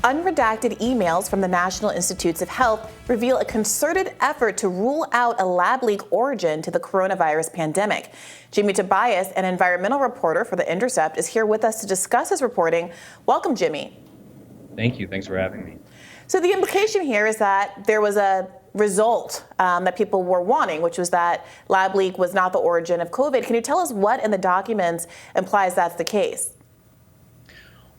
Unredacted emails from the National Institutes of Health reveal a concerted effort to rule out a lab leak origin to the coronavirus pandemic. Jimmy Tobias, an environmental reporter for The Intercept, is here with us to discuss his reporting. Welcome, Jimmy. Thank you. Thanks for having me. So the implication here is that there was a result that people were wanting, which was that lab leak was not the origin of COVID. Can you tell us what in the documents implies that's the case?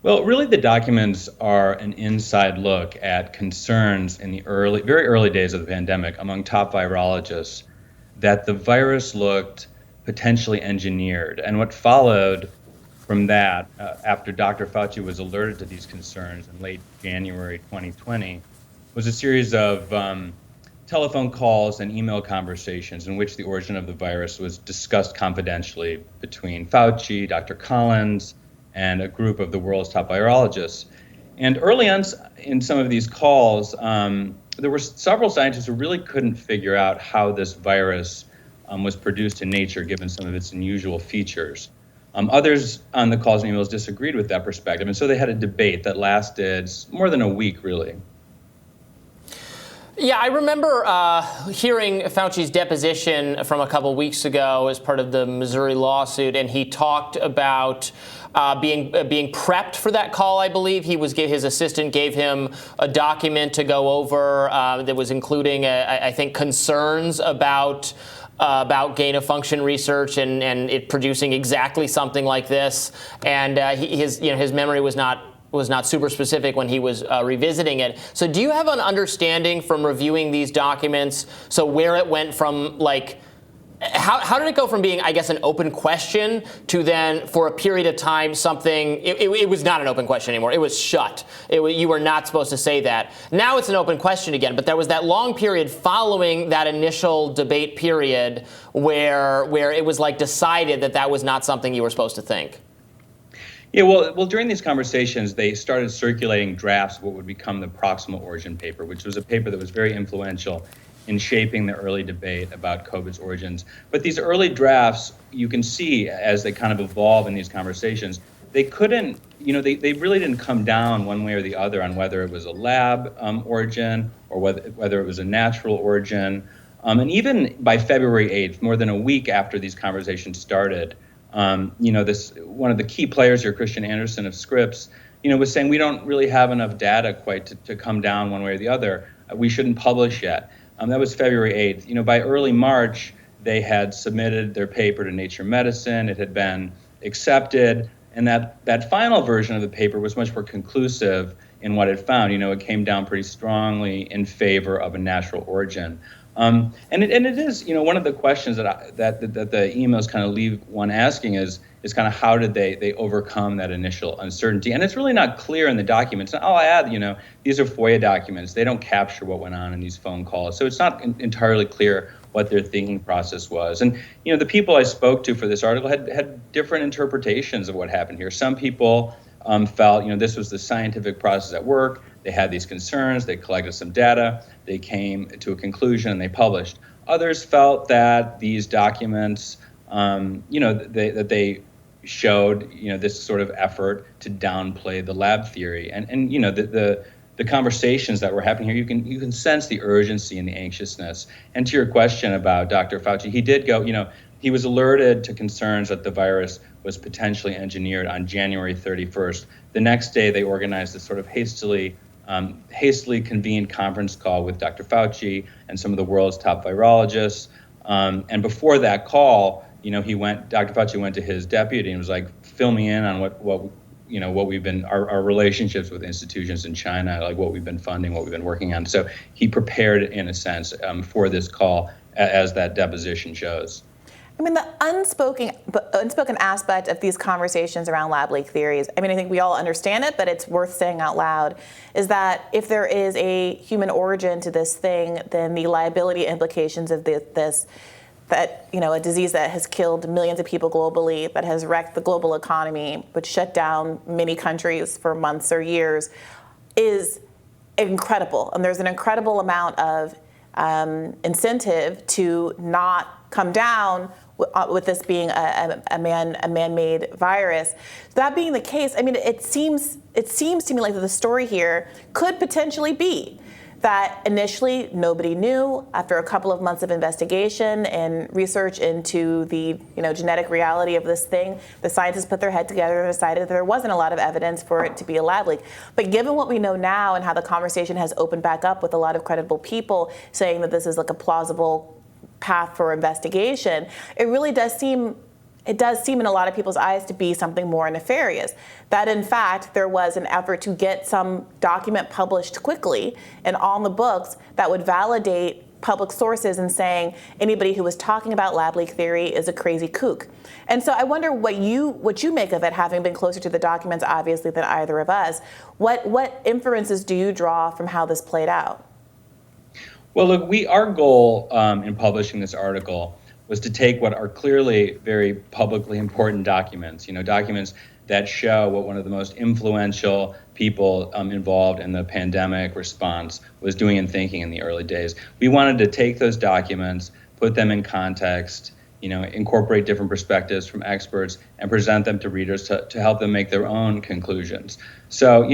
Well, really, the documents are an inside look at concerns in the very early days of the pandemic among top virologists that the virus looked potentially engineered. And what followed from that, after Dr. Fauci was alerted to these concerns in late January 2020, was a series of telephone calls and email conversations in which the origin of the virus was discussed confidentially between Fauci, Dr. Collins, and a group of the world's top virologists. And early on in some of these calls, there were several scientists who really couldn't figure out how this virus was produced in nature, given some of its unusual features. Others on the calls and emails disagreed with that perspective, and so they had a debate that lasted more than a week, really. Yeah, I remember hearing Fauci's deposition from a couple weeks ago as part of the Missouri lawsuit, and he talked about being prepped for that call. I believe his assistant gave him a document to go over that was including, I think, concerns about gain of function research and it producing exactly something like this. And his memory was not super specific when he was revisiting it. So do you have an understanding from reviewing these documents, so where it went from, like, how did it go from being, I guess, an open question to then, for a period of time, something, it was not an open question anymore. It was shut. You were not supposed to say that. Now it's an open question again, but there was that long period following that initial debate period where it was like decided that was not something you were supposed to think. Yeah, well, during these conversations, they started circulating drafts of what would become the proximal origin paper, which was a paper that was very influential in shaping the early debate about COVID's origins. But these early drafts, you can see as they kind of evolve in these conversations, they couldn't, they really didn't come down one way or the other on whether it was a lab origin or whether it was a natural origin. And even by February 8th, more than a week after these conversations started, one of the key players here, Christian Anderson of Scripps, was saying we don't really have enough data quite to come down one way or the other. We shouldn't publish yet. That was February 8th. By early March, they had submitted their paper to Nature Medicine. It had been accepted, and that final version of the paper was much more conclusive in what it found. It came down pretty strongly in favor of a natural origin. And it is, one of the questions that the emails kind of leave one asking is kind of how did they overcome that initial uncertainty? And it's really not clear in the documents. And I'll add, these are FOIA documents. They don't capture what went on in these phone calls. So it's not entirely clear what their thinking process was. And, the people I spoke to for this article had different interpretations of what happened here. Some people felt, this was the scientific process at work. They had these concerns. They collected some data. They came to a conclusion and they published. Others felt that these documents, that they showed, this sort of effort to downplay the lab theory. And the conversations that were happening here, you can sense the urgency and the anxiousness. And to your question about Dr. Fauci, he did go, he was alerted to concerns that the virus was potentially engineered on January 31st. The next day, they organized this sort of hastily convened conference call with Dr. Fauci and some of the world's top virologists. And before that call, Dr. Fauci went to his deputy and was like, fill me in on what we've been, our relationships with institutions in China, like what we've been funding, what we've been working on. So he prepared, in a sense, for this call, as that deposition shows. I mean, the unspoken aspect of these conversations around lab leak theories, I think we all understand it, but it's worth saying out loud, is that if there is a human origin to this thing, then the liability implications of a disease that has killed millions of people globally, that has wrecked the global economy, which shut down many countries for months or years, is incredible. And there's an incredible amount of incentive to not come down with this being a man-made virus. That being the case, I mean, it seems to me like the story here could potentially be that initially nobody knew. After a couple of months of investigation and research into the genetic reality of this thing, the scientists put their head together and decided that there wasn't a lot of evidence for it to be a lab leak. But given what we know now and how the conversation has opened back up with a lot of credible people saying that this is like a plausible path for investigation, it really does seem in a lot of people's eyes to be something more nefarious. That in fact, there was an effort to get some document published quickly and on the books that would validate public sources and saying anybody who was talking about lab leak theory is a crazy kook. And so I wonder what you make of it, having been closer to the documents obviously than either of us. What inferences do you draw from how this played out? Well, look, our goal in publishing this article was to take what are clearly very publicly important documents, documents that show what one of the most influential people involved in the pandemic response was doing and thinking in the early days. We wanted to take those documents, put them in context, incorporate different perspectives from experts and present them to readers to help them make their own conclusions. So,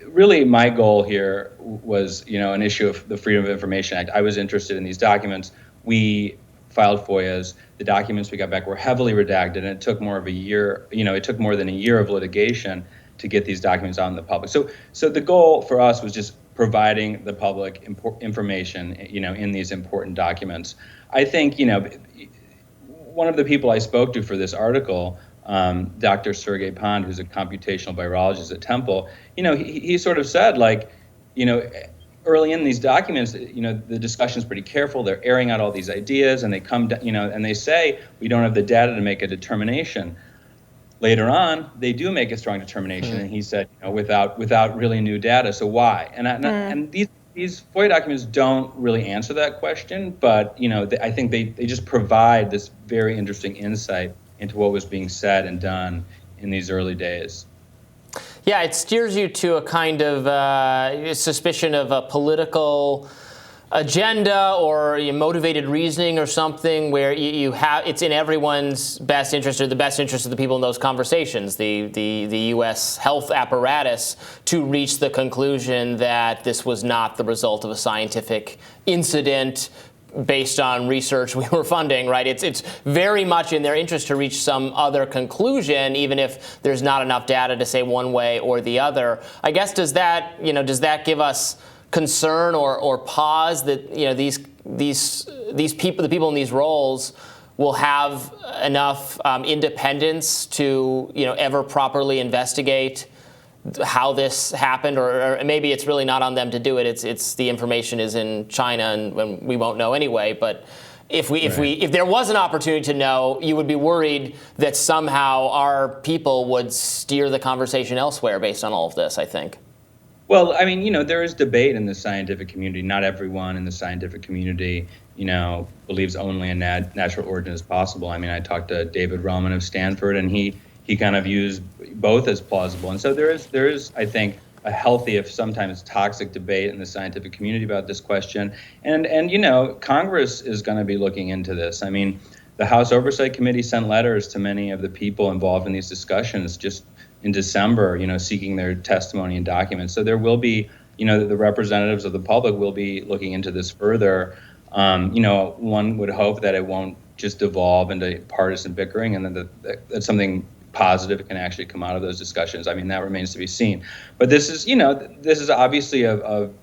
really my goal here was, an issue of the Freedom of Information Act. I was interested in these documents. We filed FOIAs. The documents we got back were heavily redacted, and it took more than a year of litigation to get these documents out in the public. So the goal for us was just providing the public information, in these important documents. I think, one of the people I spoke to for this article, Dr. Sergey Pond, who's a computational virologist at Temple, he sort of said, early in these documents, the discussion is pretty careful. They're airing out all these ideas, and they come, and they say we don't have the data to make a determination. Later on, they do make a strong determination, and he said, without really new data. So why? And these FOIA documents don't really answer that question, but I think they just provide this very interesting insight into what was being said and done in these early days. Yeah, it steers you to a kind of suspicion of a political agenda or motivated reasoning or something where you have it's in everyone's best interest or the best interest of the people in those conversations, the U.S. health apparatus, to reach the conclusion that this was not the result of a scientific incident based on research we were funding, right? It's very much in their interest to reach some other conclusion, even if there's not enough data to say one way or the other. I guess does that give us concern or pause that these people, the people in these roles, will have enough independence to ever properly investigate how this happened, or maybe it's really not on them to do it. It's the information is in China, and we won't know anyway. But if there was an opportunity to know, you would be worried that somehow our people would steer the conversation elsewhere based on all of this, I think. Well, I mean, there is debate in the scientific community. Not everyone in the scientific community, believes only a natural origin is possible. I mean, I talked to David Relman of Stanford, and he kind of views both as plausible. And so there is, I think, a healthy, if sometimes toxic, debate in the scientific community about this question. And Congress is going to be looking into this. I mean, the House Oversight Committee sent letters to many of the people involved in these discussions just in December, seeking their testimony and documents. So there will be, the representatives of the public will be looking into this further. One would hope that it won't just devolve into partisan bickering, and that something positive can actually come out of those discussions. I mean, that remains to be seen. But this is obviously of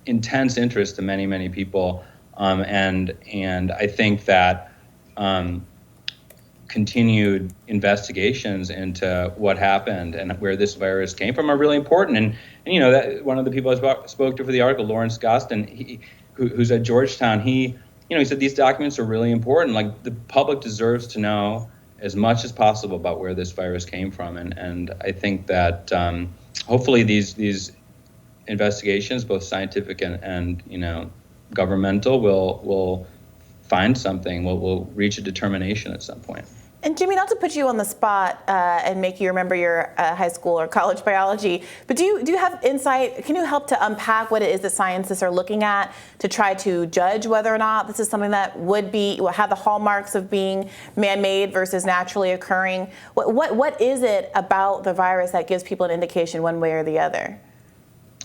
intense interest to many, many people, and I think that continued investigations into what happened and where this virus came from are really important. And that one of the people I spoke to for the article, Lawrence Gostin, who's at Georgetown, he said these documents are really important. Like, the public deserves to know as much as possible about where this virus came from. And I think that hopefully these investigations, both scientific and governmental, will find something, will reach a determination at some point. And Jimmy, not to put you on the spot and make you remember your high school or college biology, but do you have insight? Can you help to unpack what it is that scientists are looking at to try to judge whether or not this is something that will have the hallmarks of being man-made versus naturally occurring? What is it about the virus that gives people an indication one way or the other?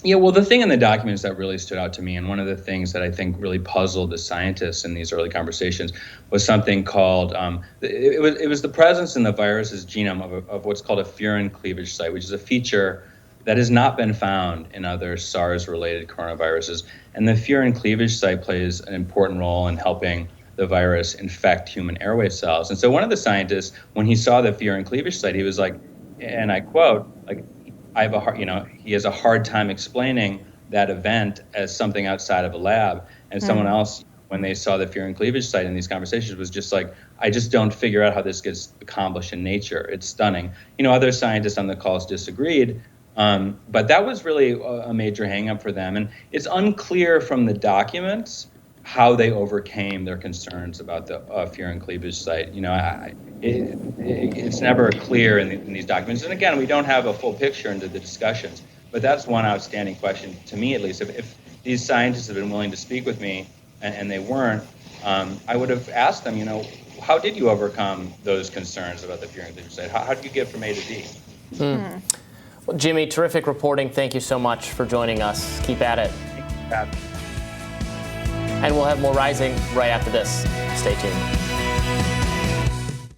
Yeah, well, the thing in the documents that really stood out to me, and one of the things that I think really puzzled the scientists in these early conversations, was something called, it was the presence in the virus's genome of what's called a furin cleavage site, which is a feature that has not been found in other SARS-related coronaviruses. And the furin cleavage site plays an important role in helping the virus infect human airway cells. And so one of the scientists, when he saw the furin cleavage site, he was like, and I quote, like, he has a hard time explaining that event as something outside of a lab. And someone else, when they saw the furin cleavage site in these conversations, was just like, I just don't figure out how this gets accomplished in nature. It's stunning. Other scientists on the calls disagreed, but that was really a major hang-up for them. And it's unclear from the documents how they overcame their concerns about the furin cleavage site. It's never clear in these documents. And again, we don't have a full picture into the discussions, but that's one outstanding question, to me at least. If these scientists have been willing to speak with me and they weren't, I would have asked them, how did you overcome those concerns about the furin cleavage site? How did you get from A to D? Well, Jimmy, terrific reporting. Thank you so much for joining us. Keep at it. Thank you. And we'll have more Rising right after this. Stay tuned.